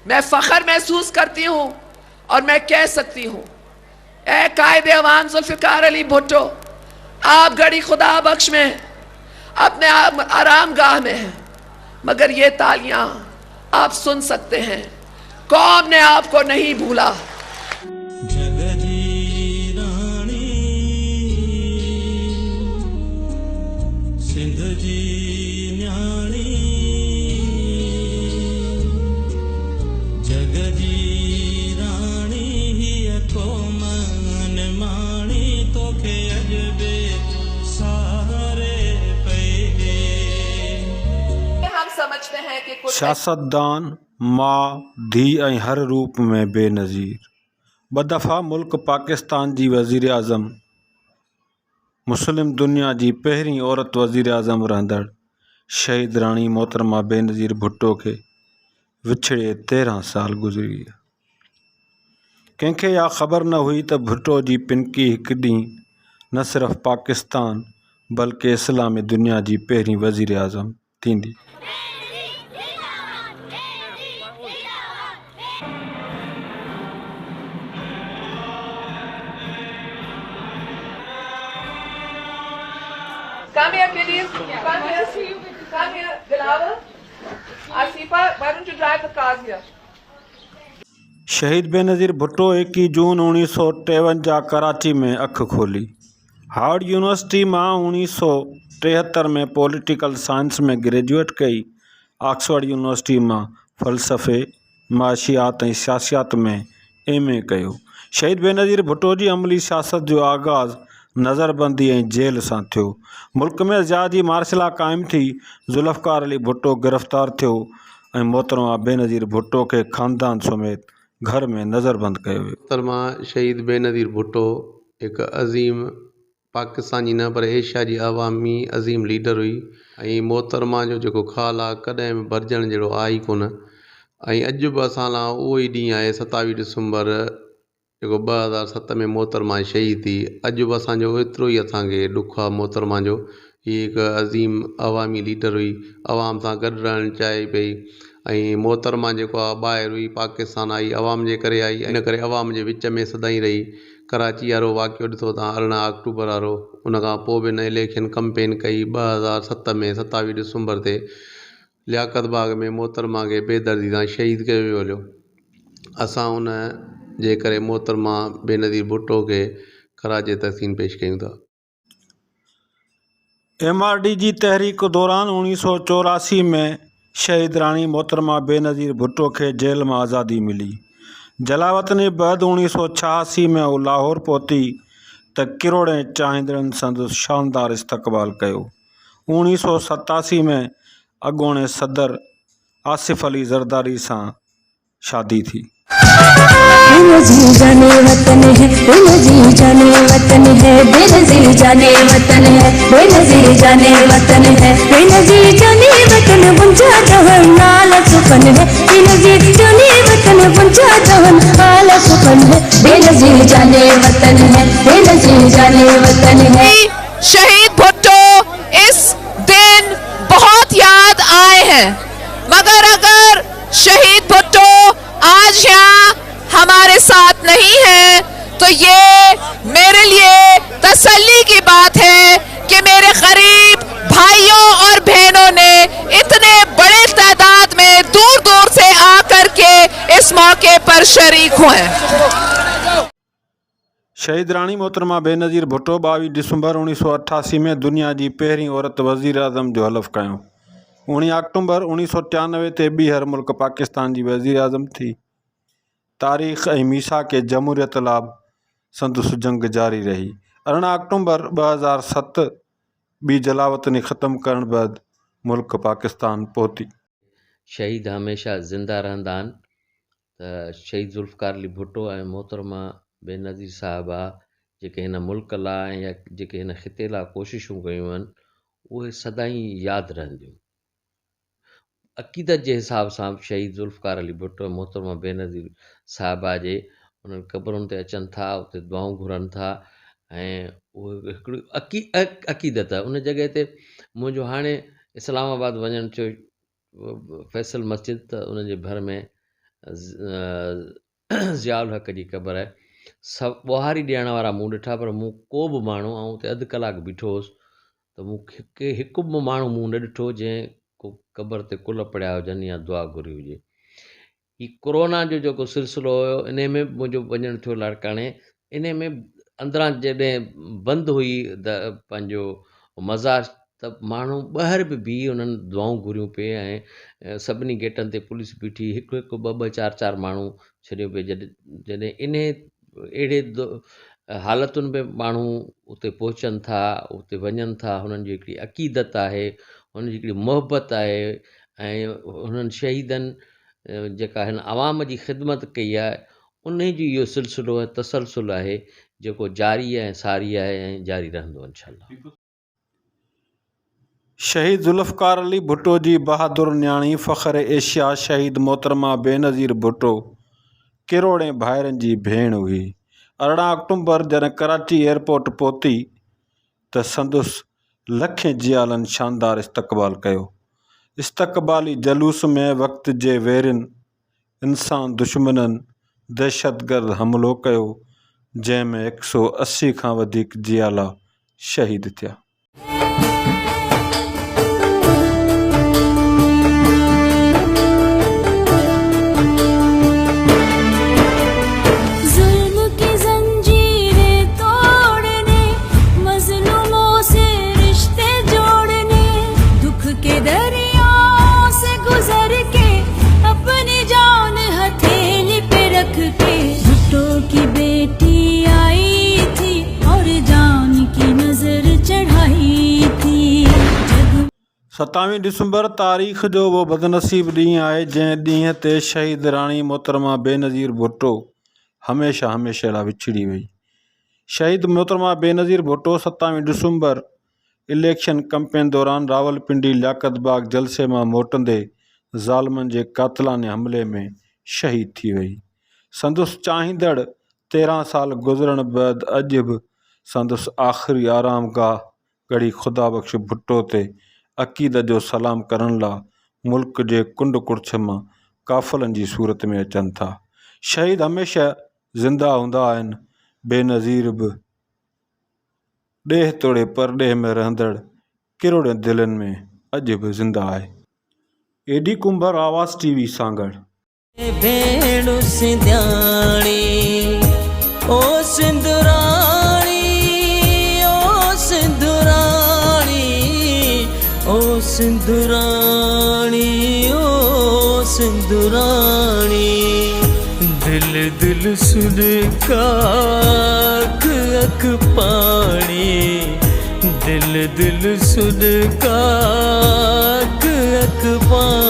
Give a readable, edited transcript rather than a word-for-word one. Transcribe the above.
मैं फख्र महसूस करती हूं और मैं कह सकती हूं, ए कायदे अवाम जुल्फिकार अली भुट्टो, आप गड़ी खुदा बख्श में अपने आराम गाह में हैं, मगर ये तालियां आप सुन सकते हैं। कौम ने आपको नहीं भूला। सिंध जी न्याणी, जग जी राणी, हीअ क़ौम निमाणी, तोखे अजबे सारे पे। हम समझते हैं कि कुछ सियासतदान माँ धी ऐं हर रूप में बेनज़ीर। ॿ दफ़ा मुल्क पाकिस्तान जी वज़ीर आज़म, मुस्लिम दुनिया जी पहिरीं औरत वज़ीर आज़म रहंदड़ शहीद राणी मोहतरमा बेनज़ीर भुट्टो खे विछड़े 13 साल गुज़री विया। कंहिंखे इहा ख़बर न हुई त भुट्टो जी पिनकी हिकु ॾींहुं न सिर्फ़ु पाकिस्तान बल्कि इस्लामी दुनिया जी पहिरीं वज़ीर आज़म थींदी। Come here, kiddies. Come here. Come here, Dilawar. Asifa, why don't you drive the cars here? शहीद बेनज़ीर भुट्टो 21 जून 1953 कराची में अखि खोली। हार्वर्ड यूनिवर्सिटी मां 1973 में पॉलिटिकल साइंस में ग्रेजुएट कई। ऑक्सफोर्ड यूनिवर्सिटी मां फ़लसफ़े, माशियात ऐं सियासियात में MA कयो। शहीद बेनज़ीर भुट्टो जी अमली सियासत जो आगाज़ नज़रबंदी ऐं जेल सां थियो। मुल्क में ज़ियादी मार्शल लॉ क़ाइमु थी। ज़ुल्फ़िकार अली भुट्टो गिरफ़्तार थियो ऐं मोहतरमा बेनज़ीर भुट्टो खे ख़ानदान समेत घर में नज़रबंद कयो वियो। मोहतरमा शहीद बेनज़ीर भुट्टो हिकु अज़ीम पाकिस्तान जी न पर एशिया जी अवामी अज़ीम लीडर हुई ऐं मोहतरमा जो जेको ख़्यालु आहे कॾहिं बि भरिजण जहिड़ो आहे ई कोन। ऐं अॼु बि असां लाइ उहो ई ॾींहुं आहे 27 डिसंबर जेको 2007 में मोहतरमा शहीद थी। अॼु बि असांजो एतिरो ई असांखे ॾुखु आहे मोहतरमा जो। हीअ हिकु अज़ीम अवामी लीडर हुई, अवाम सां गॾु रहणु चाहे पई ऐं मोहतरमा जेको आहे ॿाहिरि हुई, पाकिस्तान आई, अवाम जे करे आई, इन करे अवाम जे विच में सदाईं रही। कराची वारो वाक़ियो ॾिठो तव्हां 18 अक्टूबर वारो, उन खां पोइ बि हिन इलेक्शन कैंपेन कई 2007 में 27 डिसंबर ते लियाकत बाग में मोहतरमा खे बेदर्दी सां शहीद कयो वियो हुयो। असां उन जे करे मोहतरमा बेनज़ीर भुट्टो खे ख़राज तहसीन पेश कयूं था। MRD जी तहरीक दौरान 1984 में शहीद राणी मोहतरमा बेनज़ीर भुट्टो खे जेल में आज़ादी मिली। जलावतनी बैदि 1986 में हू लाहौर पहुती त किरोड़े चाहींदड़नि संदसि शानदार इस्तक़बाल कयो। 1987 में अॻूणे सदर आसिफ अली ज़रदारी सां शादी थी। बेनज़ीर जाने वतन है, बेनज़ीर जाने वतन है, बेनज़ीर जाने वतन है, बेनज़ीर जाने वतन है, बेनज़ीर जाने वतन बुंजा जहन नाल सुपन है, बेनज़ीर जाने वतन बुंजा जहन नाल सुपन है, बेनज़ीर जाने वतन है, बेनज़ीर जाने वतन है। शहीद भुट्टो इस दिन बहुत याद आए हैं, मगर अगर शहीद भुट्टो आज यहाँ हमारे साथ नहीं है तो ये मेरे लिए तसल्ली की बात है कि मेरे गरीब भाइयों और बहनों ने इतने बड़े तादाद में दूर दूर से आकर के इस मौके पर शरीक हुए। शहीद राणी मोहतरमा बेनज़ीर भुट्टो 22 दिसंबर 1988 में दुनिया जी पहिरीं औरत वज़ीर आज़म जो हलफ़ कयो। 19 अक्टूबर 1993 ते ॿीहर मुल्क पाकिस्तान जी वज़ीर आज़म थी। तारीख़ ऐं मीसाक जमहूरियत लाइ संदसि जंग जारी रही। 18 अक्टूबर 2007 ॿी जलावतनी ख़त्म करण बैदि मुल्क पाकिस्तान पहुती। शहीद हमेशह ज़िंदा रहंदा आहिनि। त शहीद ज़ुल्फ़िकार अली भुट्टो ऐं मोहतरमा बेनज़ीर साहिबा जेके हिन मुल्क लाइ या जेके हिन ख़िते लाइ कोशिशूं कयूं आहिनि उहे सदाईं यादि रहंदियूं। अक़ीदत जे हिसाब सां शहीद ज़ुल्फ़िकार अली भुट्टो ऐं मोहतरमा बेनज़ीर साहिबा जे उन्हनि क़बरुनि ते अचनि था, उते दुआऊं घुरनि था ऐं उहे हिकिड़ी अक़ीदत आहे। उन जॻह ते मुंहिंजो हाणे इस्लामाबाद वञण जो फैसल मस्जिद त उनजे भर में ज़ियाउल हक़ जी क़बर आहे। सभु ॿुहारी ॾियण वारा मूं ॾिठा, पर मूं को बि माण्हू, ऐं हुते अधु कलाकु बीठो हुउसि, त मूंखे हिकु बि माण्हू मूं न ॾिठो जंहिं को क़बर ते कुल पढ़िया हुजनि या दुआ घुरी हुजे। ही कोरोना जो जेको सिलसिलो हुयो, इन में मुंहिंजो वञणु थियो लाड़काणे। इन में अंदरां जॾहिं बंदि हुई पंहिंजो मज़ार, त माण्हू ॿाहिरि बि बीह उन्हनि दुआऊं घुरियूं पिए, ऐं सभिनी गेटनि ते पुलिस बीठी, हिकु हिकु ॿ ॿ चारि चारि माण्हू छॾियो पिए। जॾहिं इन अहिड़े हालतुनि में माण्हू उते पहुचनि था, उते वञनि था, हुननि जी हिकिड़ी अक़ीदत आहे, हुननि जी हिकिड़ी मुहबत आहे, ऐं हुननि शहीदनि जेका हिन आवाम जी ख़िदमत कई आहे, उन जी इहो सिलसिलो ऐं तसलसल आहे जेको जारी ऐं सारी आहे ऐं जारी रहंदो इंशाअल्लाह। शहीद ज़ुल्फ़कार अली भुट्टो जी बहादुर न्याणी फ़ख्र एशिया शहीद मोहतरमा बेनज़ीर भुट्टो किरोड़े भाइरनि जी भेण हुई। 18 अक्टूबर जॾहिं कराची एयरपोर्ट पहुती त संदसि लखें जियालनि शानदार इस्तक़बाल कयो। इस्तक़बाली जलूस में वक़्त जे वेरनि इंसान दुश्मननि दहशतगर्द हमिलो कयो, जंहिंमें 180 खां वधीक जियाला शहीद थिया। की बेटी आई थी और जान की नजर चढ़ाई थी। 27 दिसंबर तारीख़ जो वो बदनसीब ॾींहुं आहे जंहिं ॾींहं ते शहीद राणी मोहतरमा बेनज़ीर भुट्टो हमेशह लाइ विछड़ी वई। शहीद मोहतरमा Benazir Bhutto 27 December election campaign दौरान रावलपिंडी लियाकत बाग जलसे मां मोटंदे ज़ालिमनि जे कातिलाने हमले में शहीद थी वई। संदसि चाहींदड़ 13 साल गुज़रण बैदि अॼु बि संदसि आख़िरी आराम गाह गढ़ी ख़ुदा बख़्श भुट्टो ते अक़ीदत जो सलाम करण लाइ मुल्क जे कुंड कुड़छ मां काफ़िलनि जी सूरत में अचनि था। शहीद हमेशह ज़िंदा हूंदा आहिनि। बेनज़ीर बि ॾेह तोड़े परॾेह में रहंदड़ किरोड़े दिलनि में अॼु बि ज़िंदा आहे। एडी कुंभर, आवाज़ टीवी, सांगड़। भेणु सिंध्याणी ओ सिंधुराणी, ओ सिंधुराणी, ओ सिंधुराणी, ओ सिंधुराणी। दिल दिल सुन का अख पाणी, दिल दिल सुन का अख पाणी।